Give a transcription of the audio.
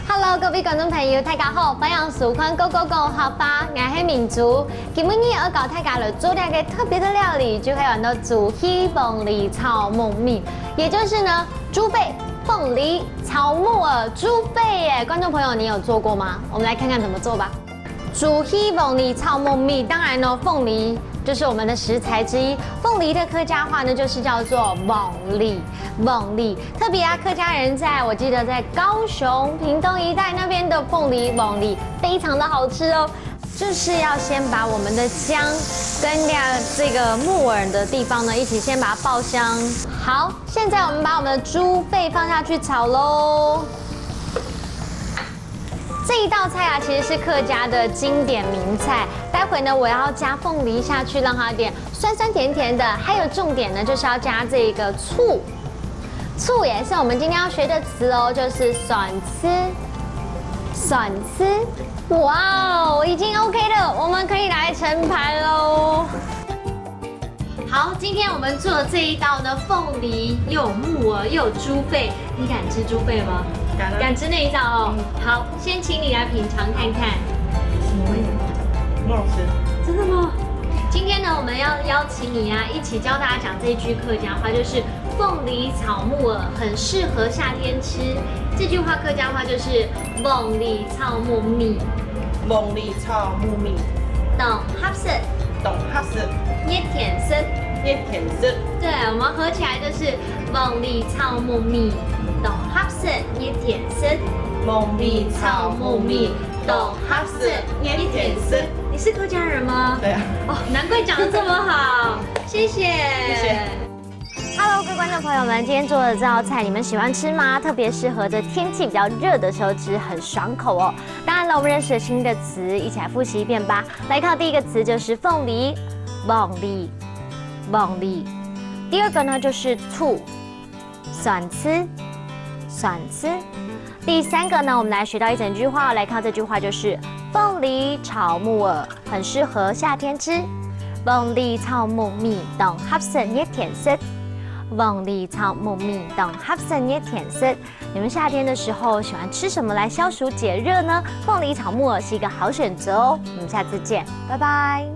Hello， 各位观众朋友，大家好，欢迎收看《Go Go Go》好吧，我是明珠。今日要教大家来做两个特别的料理，就会用到猪膝凤梨炒木米，也就是呢猪背、凤梨炒木耳猪背耶。观众朋友，你有做过吗？我们来看看怎么做吧。猪膝凤梨炒木米，当然呢，凤梨就是我们的食材之一。凤梨的客家话呢，就是叫做凤梨。凤梨，特别啊，客家人我记得在高雄、屏东一带那边的凤梨非常的好吃哦。就是要先把我们的姜跟这个木耳的地方呢，一起先把它爆香。好，现在我们把我们的猪背放下去炒喽。这一道菜啊，其实是客家的经典名菜。待会呢，我要加凤梨下去，让它有点酸酸甜甜的。还有重点呢，就是要加这个醋。醋也是我们今天要学的词哦，就是酸吃。酸吃，哇哦，已经 OK 了，我们可以来盛盘喽。好，今天我们做的这一道呢，凤梨又有木耳又有猪背，你敢吃猪背吗？敢吃那一道哦。好，先请你来品尝看看。很好吃。真的吗？今天呢，我们要邀请你啊，一起教大家讲这一句客家话，就是凤梨炒木耳很适合夏天吃。这句话客家话就是凤梨炒木米。凤梨炒木米，懂合适，懂合适，捏甜色，捏甜色。对，我们合起来就是凤梨炒木米，懂合适，捏甜色。凤梨炒木米，懂合适，捏甜色。你是客家人吗？对啊。哦，难怪讲得这么好，谢谢。谢谢。Hello， 各位观众朋友们，今天做的这道菜你们喜欢吃吗？特别适合这天气比较热的时候吃，很爽口哦。当然了，我们认识了新的词，一起来复习一遍吧。来看第一个词就是凤梨，凤梨，凤梨。第二个呢就是醋，酸吃，酸吃。第三个呢，我们来学到一整句话，来看这句话就是凤梨炒木耳，很适合夏天吃。凤梨炒木米，懂合适捏甜色。凤梨炒木米，懂合适捏甜色。你们夏天的时候喜欢吃什么来消暑解热呢？凤梨炒木耳是一个好选择哦。我们下次见，拜拜。